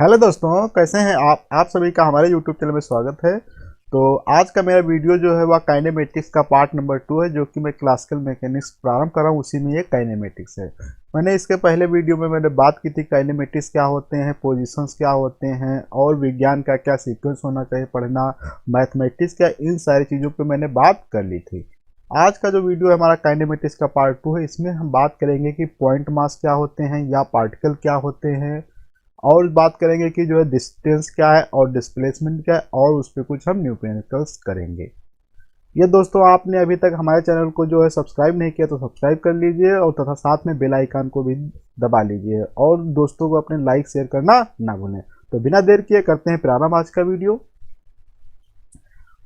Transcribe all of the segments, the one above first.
Hello दोस्तों, कैसे हैं आप सभी का हमारे यूट्यूब चैनल में स्वागत है। तो आज का मेरा वीडियो जो है वह काइनेमेटिक्स का पार्ट नंबर 2 है, जो कि मैं क्लासिकल मैकेनिक्स प्रारंभ कर रहा हूँ। उसी में ये काइनेमेटिक्स है। मैंने इसके पहले वीडियो में मैंने बात की थी काइनेमेटिक्स क्या होते हैं, पोजीशंस क्या होते हैं और विज्ञान का क्या सीक्वेंस होना चाहिए पढ़ना, मैथमेटिक्स क्या, इन सारी चीज़ों पर मैंने बात कर ली थी। आज का जो वीडियो है हमारा काइनेमेटिक्स का पार्ट 2 है। इसमें हम बात करेंगे कि पॉइंट मास क्या होते हैं या पार्टिकल क्या होते हैं, और बात करेंगे कि जो है डिस्टेंस क्या है और डिस्प्लेसमेंट क्या है, और उस पर कुछ हम न्यूमेरिकल्स करेंगे। ये दोस्तों, आपने अभी तक हमारे चैनल को जो है सब्सक्राइब नहीं किया तो सब्सक्राइब कर लीजिए और तथा साथ में बेल आइकन को भी दबा लीजिए और दोस्तों को अपने लाइक शेयर करना ना भूलें। तो बिना देर किए करते हैं प्रारंभ आज का वीडियो।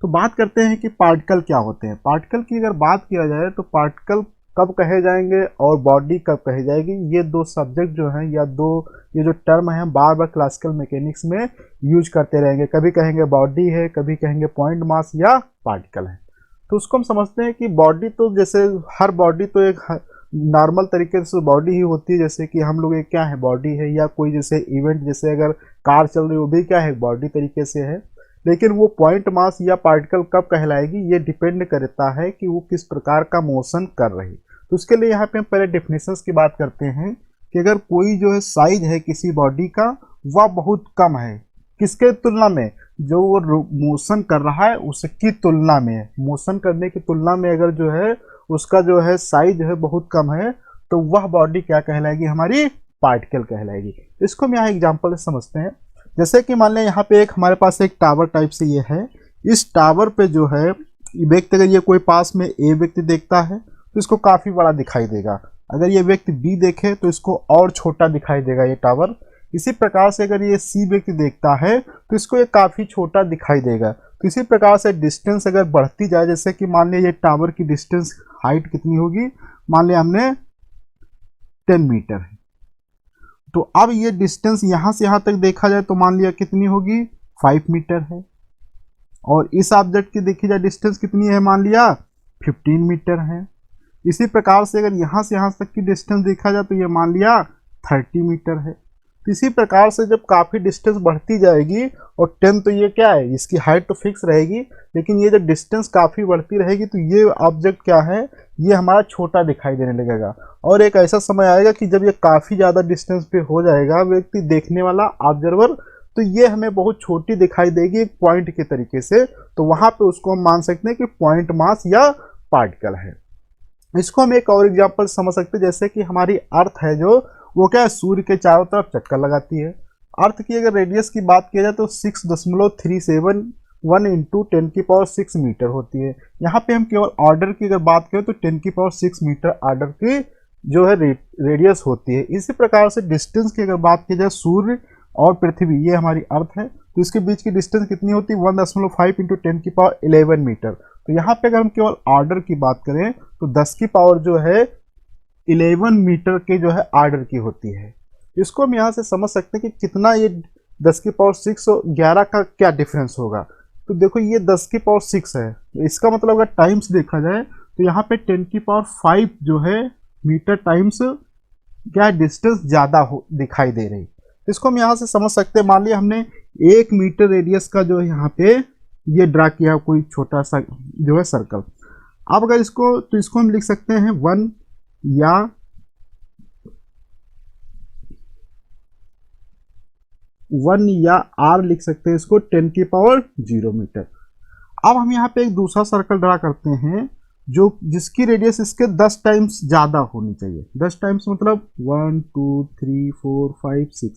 तो बात करते हैं कि पार्टिकल क्या होते हैं। पार्टिकल की अगर बात किया जाए तो पार्टिकल कब कहे जाएंगे और बॉडी कब कहे जाएगी, ये दो सब्जेक्ट जो हैं या दो ये जो टर्म है बार बार क्लासिकल मैकेनिक्स में यूज करते रहेंगे। कभी कहेंगे बॉडी है, कभी कहेंगे पॉइंट मास या पार्टिकल है। तो उसको हम समझते हैं कि बॉडी तो जैसे हर बॉडी तो एक नॉर्मल तरीके से बॉडी ही होती है। जैसे कि हम लोग एक क्या है बॉडी है, या कोई जैसे इवेंट जैसे अगर कार चल रही है वो भी क्या है बॉडी तरीके से है। लेकिन वो पॉइंट मास या पार्टिकल कब कहलाएगी ये डिपेंड करता है कि वो किस प्रकार का मोशन कर रही। तो उसके लिए यहाँ पे हम पहले डेफिनेशंस की बात करते हैं कि अगर कोई जो है साइज है किसी बॉडी का वह बहुत कम है, किसके तुलना में, जो वो मोशन कर रहा है उसकी तुलना में, मोशन करने की तुलना में अगर जो है उसका जो है साइज है बहुत कम है, तो वह बॉडी क्या कहलाएगी, हमारी पार्टिकल कहलाएगी। इसको हम यहाँ एग्जाम्पल से समझते हैं। जैसे कि मान लें यहाँ पे एक हमारे पास एक टावर टाइप से ये है। इस टावर पे जो है व्यक्ति, अगर ये कोई पास में ए व्यक्ति देखता है तो इसको काफ़ी बड़ा दिखाई देगा। अगर ये व्यक्ति बी देखे तो इसको और छोटा दिखाई देगा ये टावर। इसी प्रकार से अगर ये सी व्यक्ति देखता है तो इसको ये काफ़ी छोटा दिखाई देगा। तो इसी प्रकार से डिस्टेंस अगर बढ़ती जाए, जैसे कि मान लिया ये टावर की डिस्टेंस हाइट कितनी होगी, मान लिया हमने 10 मीटर है, तो अब ये डिस्टेंस यहाँ से यहाँ तक देखा जाए तो मान लिया कितनी होगी 5 मीटर है। और इस ऑब्जेक्ट की देखी जाए डिस्टेंस कितनी है, मान लिया 15 मीटर है। इसी प्रकार से अगर यहाँ से यहाँ तक की डिस्टेंस देखा जाए तो ये मान लिया 30 मीटर है। तो इसी प्रकार से जब काफ़ी डिस्टेंस बढ़ती जाएगी, और 10 तो ये क्या है, इसकी हाइट तो फिक्स रहेगी, लेकिन ये जब डिस्टेंस काफ़ी बढ़ती रहेगी तो ये ऑब्जेक्ट क्या है, ये हमारा छोटा दिखाई देने लगेगा। और एक ऐसा समय आएगा कि जब ये काफ़ी ज़्यादा डिस्टेंस पे हो जाएगा व्यक्ति देखने वाला ऑब्जर्वर, तो ये हमें बहुत छोटी दिखाई देगी एक पॉइंट के तरीके से। तो वहाँ पे उसको हम मान सकते हैं कि पॉइंट मास या पार्टिकल है। इसको हम एक और एग्जांपल समझ सकते हैं। जैसे कि हमारी अर्थ है जो वो क्या है, सूर्य के चारों तरफ चक्कर लगाती है। अर्थ की अगर रेडियस की बात किया जाए तो 6.371 इंटू 10⁶ मीटर होती है। यहाँ पे हम केवल ऑर्डर की अगर बात करें तो 10⁶ मीटर ऑर्डर की जो है रेडियस होती है। इसी प्रकार से डिस्टेंस की अगर बात की जाए, सूर्य और पृथ्वी ये हमारी अर्थ है, तो इसके बीच की डिस्टेंस कितनी होती है 1.5 इंटू 10⁻11 मीटर। तो यहाँ पे अगर हम केवल ऑर्डर की बात करें तो 10 की पावर जो है 11 मीटर के जो है ऑर्डर की होती है। इसको हम यहाँ से समझ सकते हैं कि कितना ये 10⁶ और 11 का क्या डिफरेंस होगा। तो देखो ये 10⁶ है, तो इसका मतलब अगर टाइम्स देखा जाए तो यहाँ पे 10⁵ जो है मीटर टाइम्स क्या डिस्टेंस ज़्यादा हो दिखाई दे रही। इसको हम यहाँ से समझ सकते हैं। मान लिया हमने 1 मीटर रेडियस का जो है यहाँ पे ये ड्रा किया कोई छोटा सा जो है सर्कल। अब अगर इसको, तो इसको हम लिख सकते हैं 1 या R लिख सकते हैं इसको 10⁻0 मीटर। अब हम यहाँ पे एक दूसरा सर्कल ड्रा करते हैं जो जिसकी रेडियस इसके 10 टाइम्स ज़्यादा होनी चाहिए। 10 टाइम्स मतलब 1 2 3 4 5 6,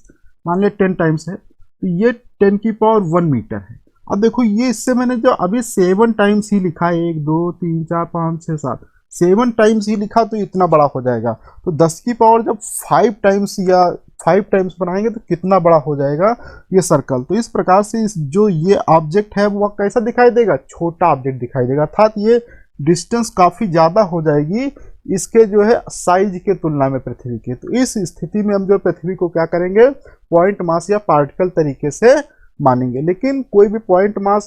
मान लिया 10 टाइम्स है, तो ये 10⁻1 मीटर है। अब देखो ये इससे मैंने जो अभी 7 टाइम्स ही लिखा है, 1 2 3 4 5 6 7, 7 टाइम्स ही लिखा तो इतना बड़ा हो जाएगा। तो 10 की पावर जब 5 टाइम्स या 5 टाइम्स बनाएंगे तो कितना बड़ा हो जाएगा ये सर्कल। तो इस प्रकार से जो ये ऑब्जेक्ट है वो कैसा दिखाई देगा, छोटा ऑब्जेक्ट दिखाई देगा, अर्थात ये डिस्टेंस काफ़ी ज़्यादा हो जाएगी इसके जो है साइज के तुलना में पृथ्वी के। तो इस स्थिति में हम जो पृथ्वी को क्या करेंगे, पॉइंट मास या पार्टिकल तरीके से मानेंगे। लेकिन कोई भी पॉइंट मास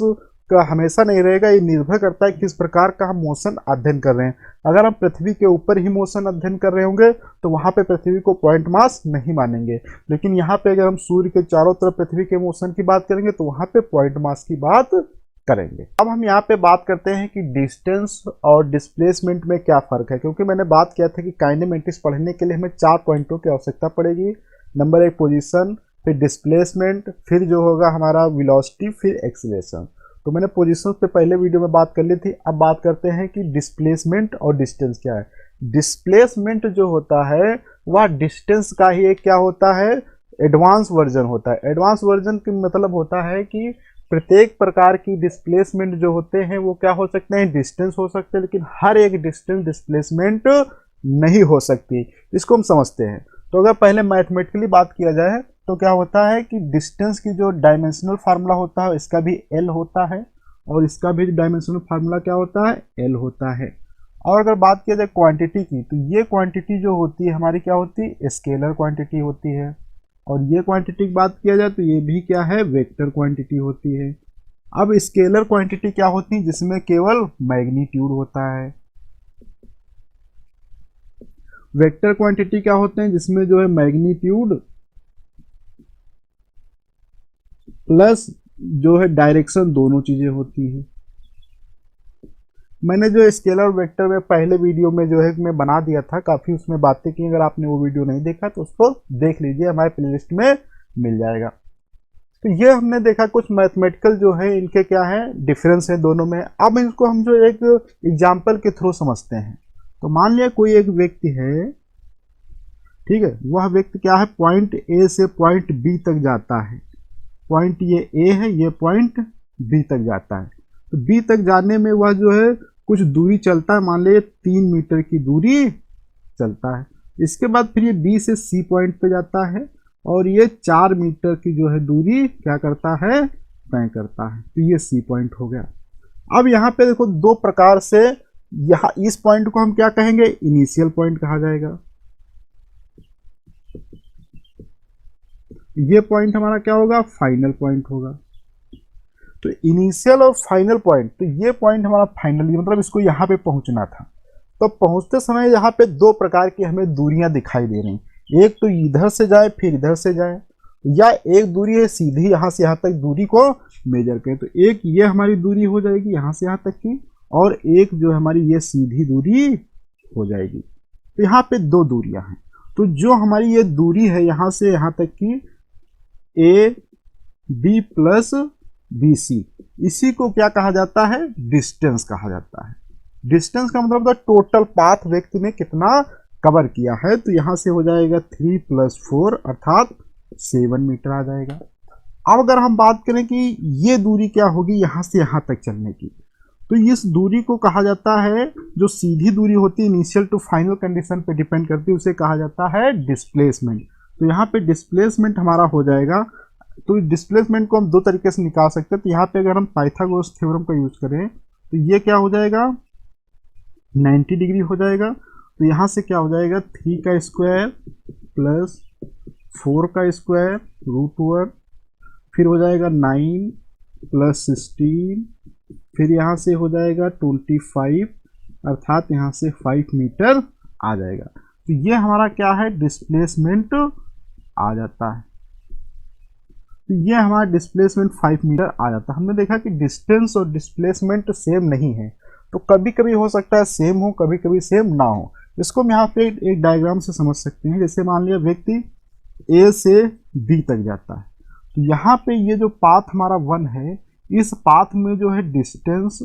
हमेशा नहीं रहेगा, ये निर्भर करता है किस प्रकार का हम मोशन अध्ययन कर रहे हैं। अगर हम पृथ्वी के ऊपर ही मोशन अध्ययन कर रहे होंगे तो वहाँ पे पृथ्वी को पॉइंट मास नहीं मानेंगे, लेकिन यहाँ पे अगर हम सूर्य के चारों तरफ पृथ्वी के मोशन की बात करेंगे तो वहाँ पे पॉइंट मास की बात करेंगे। अब हम यहाँ पे बात करते हैं कि डिस्टेंस और डिस्प्लेसमेंट में क्या फ़र्क है, क्योंकि मैंने बात किया था कि काइनेमेटिक्स पढ़ने के लिए हमें 4 पॉइंटों की आवश्यकता पड़ेगी। नंबर 1 पोजीशन, फिर डिस्प्लेसमेंट, फिर जो होगा हमारा वेलोसिटी, फिर एक्सीलरेशन। तो मैंने पोजीशन पे पहले वीडियो में बात कर ली थी। अब बात करते हैं कि डिस्प्लेसमेंट और डिस्टेंस क्या है। डिस्प्लेसमेंट जो होता है वह डिस्टेंस का ही एक क्या होता है, एडवांस वर्जन होता है। एडवांस वर्जन का मतलब होता है कि प्रत्येक प्रकार की डिस्प्लेसमेंट जो होते हैं वो क्या हो सकते हैं, डिस्टेंस हो सकते हैं, लेकिन हर एक डिस्टेंस डिस्प्लेसमेंट नहीं हो सकती। इसको हम समझते हैं। तो अगर पहले मैथमेटिकली बात किया जाए तो क्या होता है कि डिस्टेंस की जो डायमेंशनल फार्मूला होता है इसका भी एल होता है, और इसका भी डायमेंशनल फार्मूला क्या होता है, एल होता है। और अगर बात किया जाए क्वांटिटी की, तो ये क्वांटिटी जो होती है हमारी क्या होती है, स्केलर क्वांटिटी होती है। और ये क्वांटिटी की बात किया जाए तो ये भी क्या है, वेक्टर क्वांटिटी होती है। अब स्केलर क्वांटिटी क्या होती है, जिसमें केवल मैग्नीट्यूड होता है। वेक्टर क्वांटिटी क्या होते हैं, जिसमें जो है मैग्नीट्यूड प्लस जो है डायरेक्शन, दोनों चीजें होती है। मैंने जो स्केलर और वेक्टर में पहले वीडियो में जो है मैं बना दिया था, काफ़ी उसमें बातें की। अगर आपने वो वीडियो नहीं देखा तो उसको देख लीजिए, हमारे प्लेलिस्ट में मिल जाएगा। तो ये हमने देखा कुछ मैथमेटिकल जो है इनके क्या है, डिफरेंस है दोनों में। अब इसको हम जो एक एग्जाम्पल के थ्रू समझते हैं। तो मान लिया कोई एक व्यक्ति है, ठीक है, वह व्यक्ति क्या है, पॉइंट ए से पॉइंट बी तक जाता है। पॉइंट ये ए है, ये पॉइंट बी तक जाता है। तो बी तक जाने में वह जो है कुछ दूरी चलता है, मान लीजिए 3 मीटर की दूरी चलता है। इसके बाद फिर ये बी से सी पॉइंट पे जाता है और ये 4 मीटर की जो है दूरी क्या करता है, तय करता है। तो ये सी पॉइंट हो गया। अब यहाँ पे देखो 2 प्रकार से, यहाँ इस पॉइंट को हम क्या कहेंगे, इनिशियल पॉइंट कहा जाएगा। ये पॉइंट हमारा क्या होगा, फाइनल पॉइंट होगा। तो इनिशियल और फाइनल पॉइंट, तो ये पॉइंट हमारा फाइनल, मतलब इसको यहाँ पे पहुंचना था। तो पहुंचते समय यहाँ पे 2 प्रकार की हमें दूरियां दिखाई दे रही। एक तो इधर से जाए फिर इधर से जाए, या एक दूरी है सीधी यहाँ से यहाँ तक दूरी को मेजर करें। तो एक ये हमारी दूरी हो जाएगी यहाँ से यहाँ तक की, और एक जो हमारी ये सीधी दूरी हो जाएगी। तो यहाँ पे 2 दूरियां हैं। तो जो हमारी ये दूरी है यहाँ से यहाँ तक की, A B plus B C, इसी को क्या कहा जाता है, डिस्टेंस कहा जाता है। डिस्टेंस का मतलब होता है टोटल पाथ व्यक्ति ने कितना कवर किया है। तो यहाँ से हो जाएगा 3 + 4 अर्थात 7 मीटर आ जाएगा। अब अगर हम बात करें कि ये दूरी क्या होगी यहाँ से यहाँ तक चलने की, तो इस दूरी को कहा जाता है, जो सीधी दूरी होती है इनिशियल टू फाइनल कंडीशन पे डिपेंड करती है, उसे कहा जाता है डिस्प्लेसमेंट। तो यहाँ पे डिस्प्लेसमेंट हमारा हो जाएगा। तो डिस्प्लेसमेंट को हम 2 तरीके से निकाल सकते हैं। तो यहाँ पे अगर हम पाइथागोरस थ्योरम का यूज करें तो ये क्या हो जाएगा, 90 डिग्री हो जाएगा। तो यहाँ से क्या हो जाएगा, 3 का स्क्वायर प्लस 4 का स्क्वायर √1, फिर हो जाएगा 9 + 16, फिर यहाँ से हो जाएगा 25 अर्थात यहाँ से 5 मीटर आ जाएगा। तो ये हमारा क्या है, डिस्प्लेसमेंट आ जाता है। तो ये हमारा डिस्प्लेसमेंट 5 मीटर आ जाता है। हमने देखा कि डिस्टेंस और डिस्प्लेसमेंट सेम नहीं है। तो कभी कभी हो सकता है सेम हो, कभी कभी सेम ना हो। इसको हम यहाँ पे एक डायग्राम से समझ सकते हैं। जैसे मान लिया व्यक्ति ए से बी तक जाता है, तो यहाँ पे ये जो पाथ हमारा 1 है, इस पाथ में जो है डिस्टेंस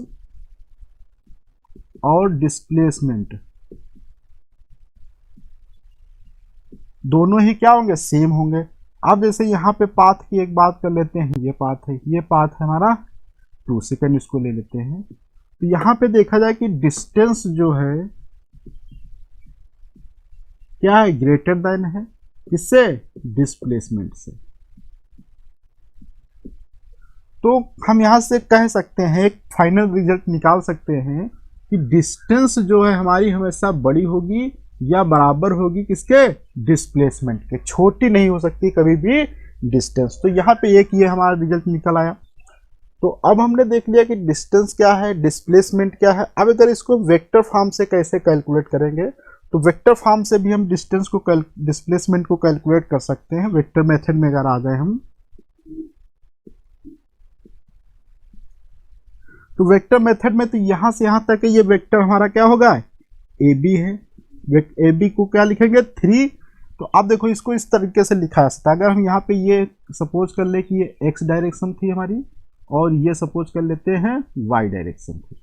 और डिस्प्लेसमेंट दोनों ही क्या होंगे, सेम होंगे। अब जैसे यहाँ पे पाथ की एक बात कर लेते हैं, ये पाथ है, ये पाथ है हमारा 2 सेकेंड, इसको ले लेते हैं। तो यहाँ पे देखा जाए कि डिस्टेंस जो है क्या है, ग्रेटर देन है किससे, डिस्प्लेसमेंट से। तो हम यहाँ से कह सकते हैं, एक फाइनल रिजल्ट निकाल सकते हैं कि डिस्टेंस जो है हमारी हमेशा बड़ी होगी या बराबर होगी किसके, डिस्प्लेसमेंट के। छोटी नहीं हो सकती कभी भी डिस्टेंस। तो यहाँ पे एक ये हमारा रिजल्ट निकल आया। तो अब हमने देख लिया कि डिस्टेंस क्या है, डिस्प्लेसमेंट क्या है। अब अगर इसको वेक्टर फॉर्म से कैसे कैलकुलेट करेंगे, तो वेक्टर फॉर्म से भी हम डिस्टेंस को डिस्प्लेसमेंट को कैलकुलेट कर सकते हैं। वेक्टर मेथड में अगर आ जाए हम, तो वेक्टर मेथड में तो यहां से यहां तक ये वेक्टर हमारा क्या होगा, ए बी है। ए बी को क्या लिखेंगे, 3। तो अब देखो इसको इस तरीके से लिखा जा सकता है। अगर हम यहाँ पे ये सपोज कर ले कि ये एक्स डायरेक्शन थी हमारी, और ये सपोज कर लेते हैं वाई डायरेक्शन थी,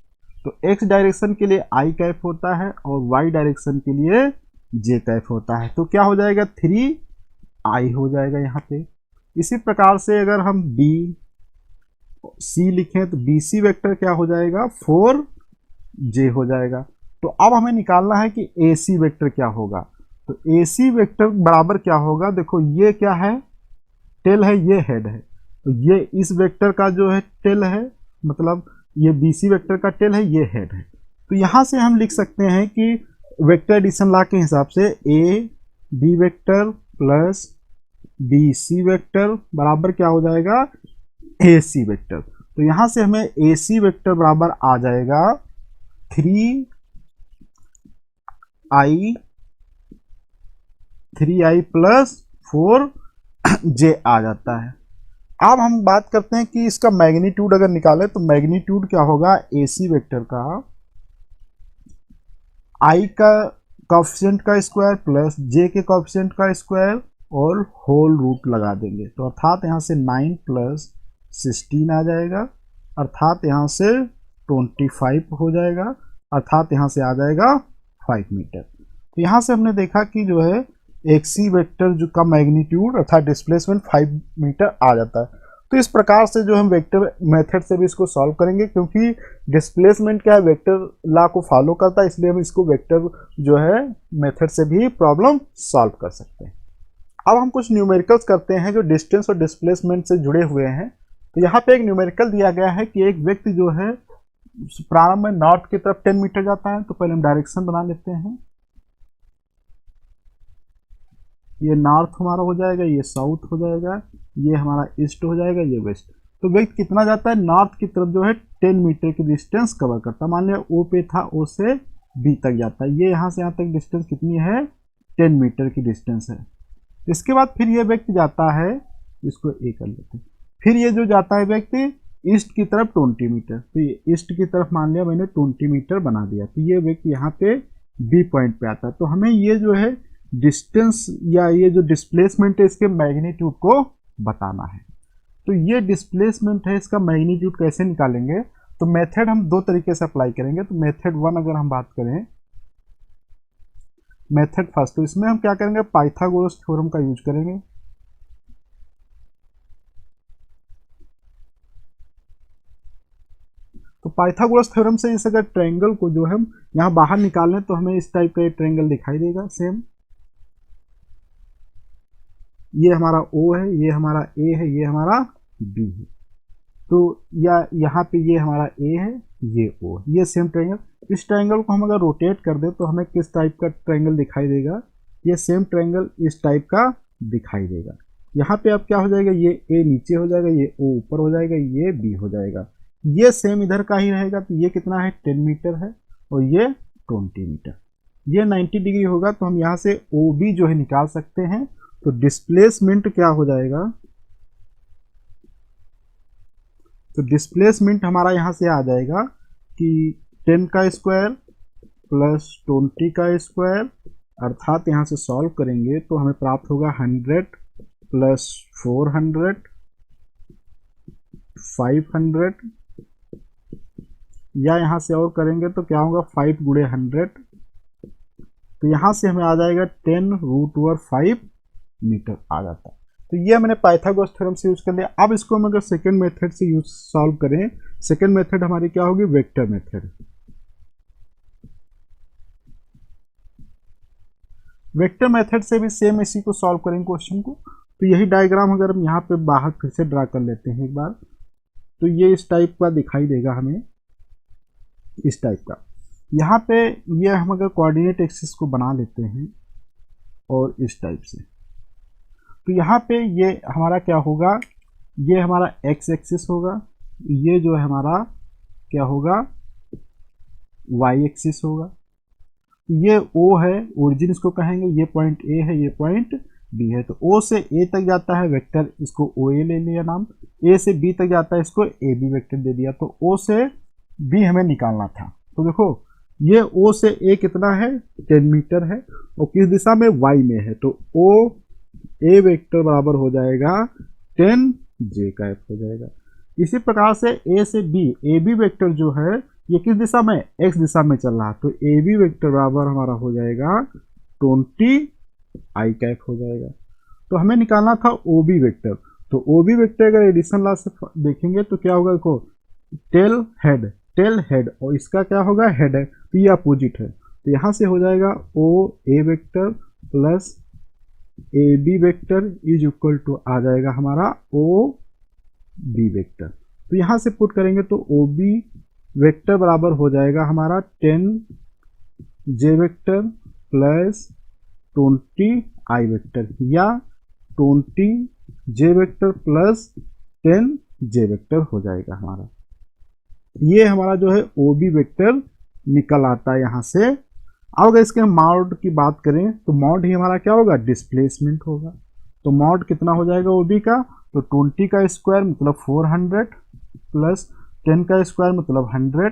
तो एक्स डायरेक्शन के लिए आई कैप होता है और वाई डायरेक्शन के लिए जे कैप होता है। तो क्या हो जाएगा, 3i हो जाएगा यहाँ पे। इसी प्रकार से अगर हम बी सी लिखें तो बी सी वेक्टर क्या हो जाएगा, 4j हो जाएगा। तो अब हमें निकालना है कि ए सी वेक्टर क्या होगा। तो ए सी वेक्टर बराबर क्या होगा, देखो ये क्या है, टेल है, ये हेड है। तो ये इस वेक्टर का जो है टेल है, मतलब ये बी सी वेक्टर का टेल है, ये हेड है। तो यहाँ से हम लिख सकते हैं कि वेक्टर एडिशन लॉ के हिसाब से A B vector plus B C vector बराबर क्या हो जाएगा, ए सी वेक्टर। तो यहां से हमें ए सी वेक्टर बराबर आ जाएगा 3i प्लस 4j आ जाता है। अब हम बात करते हैं कि इसका मैग्नीट्यूड अगर निकालें तो मैग्नीट्यूड क्या होगा, ए सी वेक्टर का i का कॉफिशिएंट का स्क्वायर प्लस j के कॉफिशिएंट का स्क्वायर और होल रूट लगा देंगे। तो अर्थात यहाँ से 9 प्लस 16 आ जाएगा, अर्थात यहाँ से 25 हो जाएगा, अर्थात यहाँ से आ जाएगा 5 मीटर। तो यहाँ से हमने देखा कि जो है एक सी वेक्टर जो का मैग्नीट्यूड अर्थात डिस्प्लेसमेंट 5 मीटर आ जाता है। तो इस प्रकार से जो हम वेक्टर मेथड से भी इसको सॉल्व करेंगे, क्योंकि डिस्प्लेसमेंट क्या है, वेक्टर लॉ को फॉलो करता है, इसलिए हम इसको वेक्टर जो है मेथड से भी प्रॉब्लम सॉल्व कर सकते हैं। अब हम कुछ न्यूमेरिकल्स करते हैं जो डिस्टेंस और डिस्प्लेसमेंट से जुड़े हुए हैं। तो यहाँ पे एक न्यूमेरिकल दिया गया है कि एक व्यक्ति जो है प्रारंभ में नॉर्थ की तरफ 10 मीटर जाता है। तो पहले हम डायरेक्शन बना लेते हैं, ये नॉर्थ हमारा हो जाएगा, ये साउथ हो जाएगा, ये हमारा ईस्ट हो जाएगा, ये वेस्ट। तो व्यक्ति कितना जाता है, नॉर्थ की तरफ जो है 10 मीटर की डिस्टेंस कवर करता है। मान लिया ओ पे था, ओ से बी तक जाता है, ये यहाँ से यहाँ तक डिस्टेंस कितनी है, 10 मीटर की डिस्टेंस है। इसके बाद फिर ये व्यक्ति जाता है, इसको ए कर लेते हैं, फिर ये जो जाता है व्यक्ति ईस्ट की तरफ 20 मीटर। तो ये ईस्ट की तरफ मान लिया मैंने 20 मीटर बना दिया। तो ये व्यक्ति यहाँ पे बी पॉइंट पे आता है। तो हमें ये जो है डिस्टेंस या ये जो डिस्प्लेसमेंट है इसके मैग्नीट्यूड को बताना है। तो ये डिस्प्लेसमेंट है, इसका मैग्नीट्यूड कैसे निकालेंगे, तो मेथड हम दो तरीके से अप्लाई करेंगे। तो मेथड 1 अगर हम बात करें, मेथड फर्स्ट, तो इसमें हम क्या करेंगे, पाइथागोरस थ्योरम का यूज करेंगे। तो पाइथागोरस थ्योरम से इस अगर ट्रायंगल को जो हम यहाँ बाहर निकालें तो हमें इस टाइप का ट्रायंगल दिखाई देगा सेम। ये हमारा O है, ये हमारा A है, ये हमारा B है। तो या यहाँ पे ये हमारा A है, ये O है, ये सेम ट्रायंगल। इस ट्रायंगल को हम अगर रोटेट कर दे तो हमें किस टाइप का ट्रायंगल दिखाई देगा, ये सेम ट्रायंगल इस टाइप का दिखाई देगा। यहाँ पे अब क्या हो जाएगा, ये A नीचे हो जाएगा, ये O ऊपर हो जाएगा, ये B हो जाएगा। ये सेम इधर का ही रहेगा। तो ये कितना है, 10 मीटर है और ये 20 मीटर, ये 90 डिग्री होगा। तो हम यहाँ से OB जो है निकाल सकते हैं। तो डिस्प्लेसमेंट क्या हो जाएगा, तो डिस्प्लेसमेंट हमारा यहाँ से आ जाएगा कि 10 का स्क्वायर प्लस 20 का स्क्वायर, अर्थात यहाँ से सॉल्व करेंगे तो हमें प्राप्त होगा 100 प्लस 400 500, या यहाँ से और करेंगे तो क्या होगा 5 गुणे 100। तो यहाँ से हमें आ जाएगा 10√5 मीटर आ जाता है। तो ये मैंने पाइथागोरस थ्योरम से यूज कर लिया। अब इसको हम अगर सेकंड मेथड से यूज सॉल्व करें, सेकंड मेथड हमारी क्या होगी, वेक्टर मेथड। वेक्टर मेथड से भी सेम इसी को सॉल्व करेंगे क्वेश्चन को। तो यही डायग्राम अगर हम यहाँ पे बाहर फिर से ड्रा कर लेते हैं एक बार, तो ये इस टाइप का दिखाई देगा हमें, इस टाइप का। यहाँ पे ये हम अगर कोऑर्डिनेट एक्सिस को बना लेते हैं और इस टाइप से, तो यहाँ पे ये हमारा क्या होगा, ये हमारा एक्स एक्सिस होगा, ये जो है हमारा क्या होगा, वाई एक्सिस होगा। ये ओ है, ओरिजिन इसको कहेंगे, ये पॉइंट ए है, ये पॉइंट बी है। तो ओ से ए तक जाता है वेक्टर, इसको ओ ए ले लिया नाम। ए से बी तक जाता है, इसको ए बी वेक्टर दे दिया। तो ओ से बी हमें निकालना था। तो देखो ये ओ से ए कितना है, 10 मीटर है, और किस दिशा में, वाई में है। तो ओ ए वेक्टर बराबर हो जाएगा 10 जे का एफ हो जाएगा। इसी प्रकार से ए से बी, ए बी वेक्टर जो है ये किस दिशा में, एक्स दिशा में चल रहा है। तो ए बी वेक्टर बराबर हमारा हो जाएगा 20 आई कैप हो जाएगा। तो हमें निकालना था ओ बी वेक्टर। तो ओ बी वेक्टर अगर एडिशन लॉ से देखेंगे तो क्या होगा, देखो टेल हेड और इसका क्या होगा, हेड है, तो ये अपोजिट है। तो यहाँ से हो जाएगा O A vector plus A B vector is equal to आ जाएगा हमारा ओ बी वेक्टर। तो यहाँ से पुट करेंगे तो ओ बी वेक्टर बराबर हो जाएगा हमारा 10 जे वेक्टर प्लस 20 आई वेक्टर, या 20 जे वेक्टर प्लस 10 जे वेक्टर हो जाएगा हमारा। ये हमारा जो है ओ बी वेक्टर निकल आता है यहाँ से। अब अगर इसके मॉड की बात करें तो मॉड ही हमारा क्या होगा, डिस्प्लेसमेंट होगा। तो मॉड कितना हो जाएगा ओ बी का, तो 20 का स्क्वायर मतलब 400 प्लस 10 का स्क्वायर मतलब 100।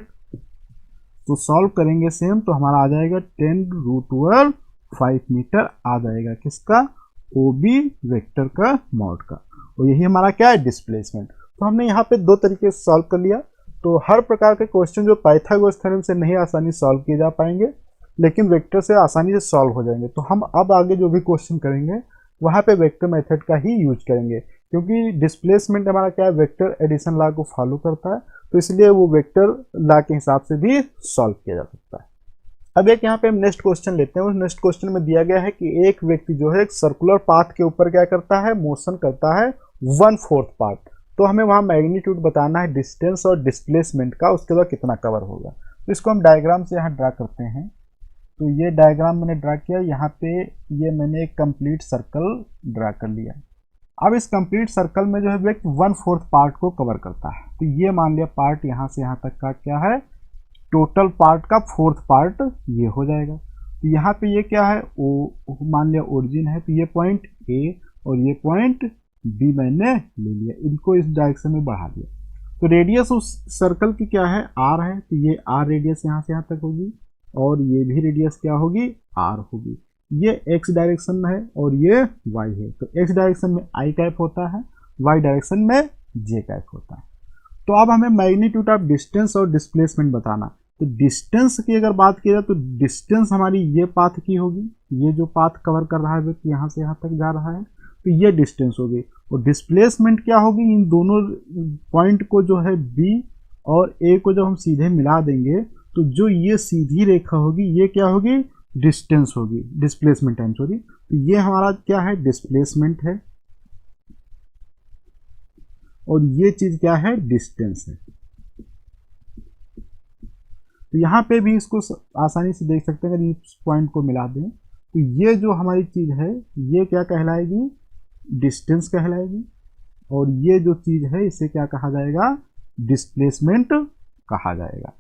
तो सॉल्व करेंगे सेम, तो हमारा आ जाएगा 10√5 मीटर आ जाएगा किसका, ओ बी वेक्टर का मॉड का। और यही हमारा क्या है, डिस्प्लेसमेंट। तो हमने यहाँ पे दो तरीके से सॉल्व कर लिया। तो हर प्रकार के क्वेश्चन जो पाइथागोरस थ्योरम से नहीं आसानी सॉल्व किए जा पाएंगे, लेकिन वेक्टर से आसानी से सॉल्व हो जाएंगे। तो हम अब आगे जो भी क्वेश्चन करेंगे वहाँ पे वेक्टर मेथड का ही यूज करेंगे, क्योंकि डिस्प्लेसमेंट हमारा क्या है, वेक्टर एडिशन लॉ को फॉलो करता है, तो इसलिए वो वेक्टर लॉ के हिसाब से भी सॉल्व किया जा सकता है। अब एक यहाँ पे हम नेक्स्ट क्वेश्चन लेते हैं। उस नेक्स्ट क्वेश्चन में दिया गया है कि एक व्यक्ति जो है एक सर्कुलर पाथ के ऊपर क्या करता है, मोशन करता है 1/4 पार्ट। तो हमें वहाँ मैग्नीट्यूड बताना है डिस्टेंस और डिस्प्लेसमेंट का, उसके बाद कितना कवर होगा। तो इसको हम डायग्राम से यहाँ ड्रा करते हैं। तो ये डायग्राम मैंने ड्रा किया, यहाँ पे ये मैंने एक कंप्लीट सर्कल ड्रा कर लिया। अब इस कंप्लीट सर्कल में जो है व्यक्ति 1/4 पार्ट को कवर करता है। तो ये मान लिया पार्ट यहाँ से यहाँ तक का क्या है, टोटल पार्ट का 4th पार्ट ये हो जाएगा। तो यहाँ पे ये क्या है, ओ मान लिया ओरिजिन है, तो ये पॉइंट ए और ये पॉइंट बी मैंने ले लिया, इनको इस डायरेक्शन में बढ़ा दिया। तो रेडियस उस सर्कल की क्या है, आर है, तो ये आर रेडियस यहाँ से यहाँ तक होगी, और ये भी रेडियस क्या होगी, आर होगी। ये एक्स डायरेक्शन में है और ये वाई है। तो एक्स डायरेक्शन में आई कैप होता है, वाई डायरेक्शन में जे कैप होता है। तो अब हमें मैग्नीट्यूड ऑफ डिस्टेंस और डिस्प्लेसमेंट बताना। तो डिस्टेंस की अगर बात की जाए तो डिस्टेंस हमारी ये पाथ की होगी, ये जो पाथ कवर कर रहा है व्यक्ति यहाँ से यहाँ तक जा रहा है, तो ये डिस्टेंस होगी। और डिस्प्लेसमेंट क्या होगी, इन दोनों पॉइंट को जो है बी और ए को जब हम सीधे मिला देंगे तो जो ये सीधी रेखा होगी ये क्या होगी, डिस्टेंस होगी, डिस्प्लेसमेंट टाइम सॉरी। तो ये हमारा क्या है, डिस्प्लेसमेंट है, और ये चीज क्या है, डिस्टेंस है। तो यहाँ पे भी इसको आसानी से देख सकते हैं, अगर इस पॉइंट को मिला दें तो ये जो हमारी चीज है ये क्या कहलाएगी, डिस्टेंस कहलाएगी, और ये जो चीज है इसे क्या कहा जाएगा, डिस्प्लेसमेंट कहा जाएगा।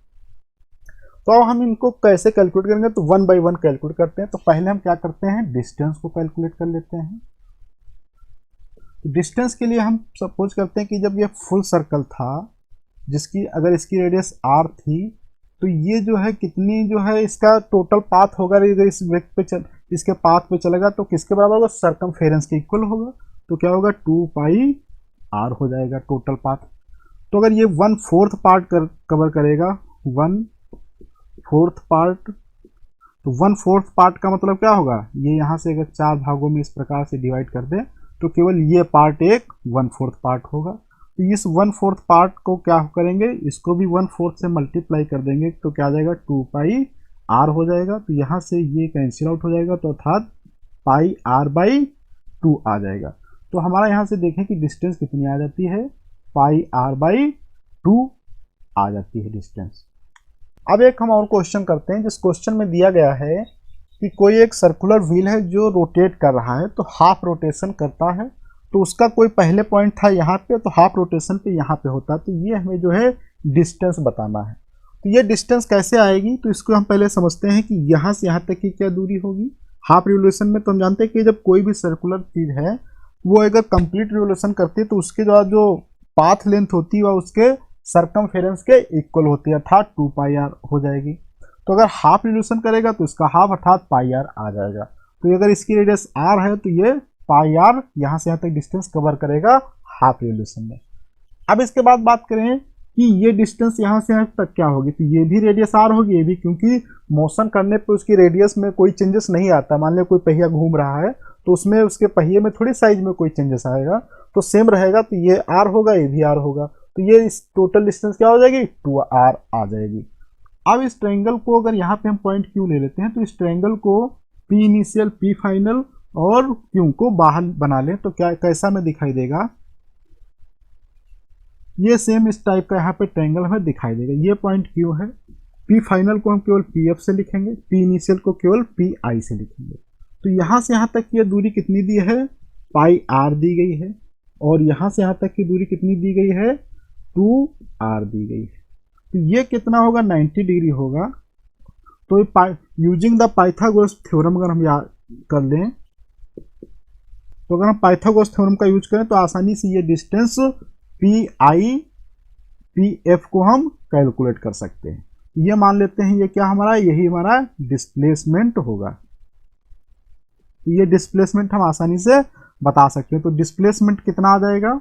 तो अब हम इनको कैसे कैलकुलेट करेंगे, तो 1 बाय 1 कैलकुलेट करते हैं। तो पहले हम क्या करते हैं, डिस्टेंस को कैलकुलेट कर लेते हैं। तो डिस्टेंस के लिए हम सपोज करते हैं कि जब ये फुल सर्कल था, जिसकी अगर इसकी रेडियस r थी, तो ये जो है कितनी जो है इसका टोटल पाथ होगा, अगर इस वेक्टर पे इसके पाथ पे चलेगा तो किसके बराबर होगा, सरकमफेरेंस के इक्वल होगा। तो क्या होगा, 2 पाई r हो जाएगा टोटल पाथ। तो अगर ये 1/4 पार्ट कवर करेगा, 1/4 पार्ट, तो 1/4 पार्ट का मतलब क्या होगा, ये यहाँ से अगर 4 भागों में इस प्रकार से डिवाइड कर दे तो केवल ये पार्ट एक 1/4 पार्ट होगा। तो इस 1/4 पार्ट को क्या करेंगे, इसको भी 1/4 से मल्टीप्लाई कर देंगे, तो क्या आ जाएगा, 2 पाई r हो जाएगा। तो यहाँ से ये कैंसिल आउट हो जाएगा, तो अर्थात पाई r/2 आ जाएगा। तो हमारा यहाँ से देखें कि डिस्टेंस कितनी आ जाती है, पाई r/2 आ जाती है डिस्टेंस। अब एक हम और क्वेश्चन करते हैं। जिस क्वेश्चन में दिया गया है कि कोई एक सर्कुलर व्हील है जो रोटेट कर रहा है, तो हाफ रोटेशन करता है, तो उसका कोई पहले पॉइंट था यहाँ पे, तो हाफ रोटेशन पे यहाँ पे होता, तो ये हमें जो है डिस्टेंस बताना है। तो ये डिस्टेंस कैसे आएगी, तो इसको हम पहले समझते हैं कि यहाँ से यहाँ तक की क्या दूरी होगी। हाफ रिवोल्यूशन में तो हम जानते हैं कि जब कोई भी सर्कुलर चीज़ है वो अगर कंप्लीट रिवोल्यूशन करती है तो उसके जो पाथ लेंथ होती है वह उसके सरकमफेरेंस के इक्वल होती है, अर्थात 2πr हो जाएगी। तो अगर हाफ रिवोल्यूशन करेगा तो इसका हाफ अर्थात πr आ जाएगा। तो अगर इसकी रेडियस r है तो ये πr यहाँ से यहाँ तक डिस्टेंस कवर करेगा हाफ रिवोल्यूशन में। अब इसके बाद बात करें कि ये डिस्टेंस यहाँ से यहाँ तक क्या होगी, तो ये भी रेडियस r होगी, ये भी, क्योंकि मोशन करने पे उसकी रेडियस में कोई चेंजेस नहीं आता। मान लिया कोई पहिया घूम रहा है तो उसमें उसके पहिए में थोड़ी साइज में कोई चेंजेस आएगा, तो सेम रहेगा, तो ये r होगा, ये भी r होगा, तो ये इस टोटल डिस्टेंस क्या हो जाएगी 2r आ जाएगी। अब इस ट्रायंगल को अगर यहाँ पे हम पॉइंट Q ले लेते हैं तो इस ट्रायंगल को P इनिशियल, P फाइनल और Q को बाहर बना लें तो क्या कैसा में दिखाई देगा, ये सेम इस टाइप का यहाँ पे ट्रायंगल हमें दिखाई देगा। ये पॉइंट Q है, P फाइनल को हम केवल PF से लिखेंगे, P इनिशियल को केवल PI से लिखेंगे। तो यहाँ से यहाँ तक की ये दूरी कितनी दी है, πr दी गई है, और यहाँ से यहाँ तक की दूरी कितनी दी गई है, 2r दी गई है। तो ये कितना होगा, 90 डिग्री होगा। तो यूजिंग द पाइथागोरस थ्योरम अगर हम याद कर लें, तो अगर हम पाइथागोरस थ्योरम का यूज करें तो आसानी से ये डिस्टेंस PI PF को हम कैलकुलेट कर सकते हैं। ये मान लेते हैं ये क्या हमारा, यही हमारा डिस्प्लेसमेंट होगा। तो ये डिस्प्लेसमेंट हम आसानी से बता सकते हैं। तो डिस्प्लेसमेंट कितना आ जाएगा,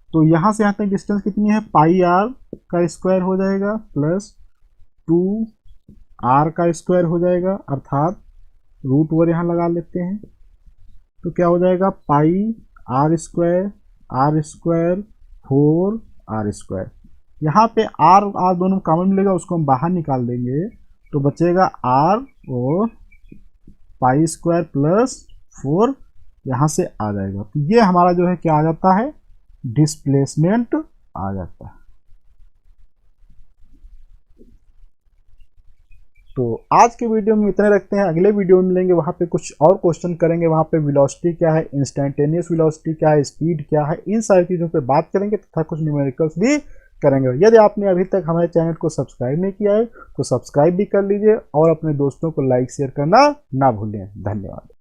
तो यहाँ से यहाँ तक डिस्टेंस कितनी है, πr का स्क्वायर हो जाएगा प्लस 2r का स्क्वायर हो जाएगा, अर्थात रूट ओवर यहाँ लगा लेते हैं। तो क्या हो जाएगा, πr स्क्वायर 4r स्क्वायर। यहाँ पे r दोनों कॉमन मिलेगा, उसको हम बाहर निकाल देंगे तो बचेगा r और पाई स्क्वायर प्लस 4 यहाँ से आ जाएगा। तो ये हमारा जो है क्या आ जाता है, डिस्प्लेसमेंट आ जाता है। तो आज के वीडियो में इतने रखते हैं, अगले वीडियो में मिलेंगे, वहाँ पे कुछ और क्वेश्चन करेंगे। वहाँ पे वेलोसिटी क्या है, इंस्टेंटेनियस वेलोसिटी क्या है, स्पीड क्या है, इन सारी चीज़ों पे बात करेंगे तथा कुछ न्यूमेरिकल्स भी करेंगे। यदि आपने अभी तक हमारे चैनल को सब्सक्राइब नहीं किया है तो सब्सक्राइब भी कर लीजिए और अपने दोस्तों को लाइक शेयर करना ना भूलें। धन्यवाद।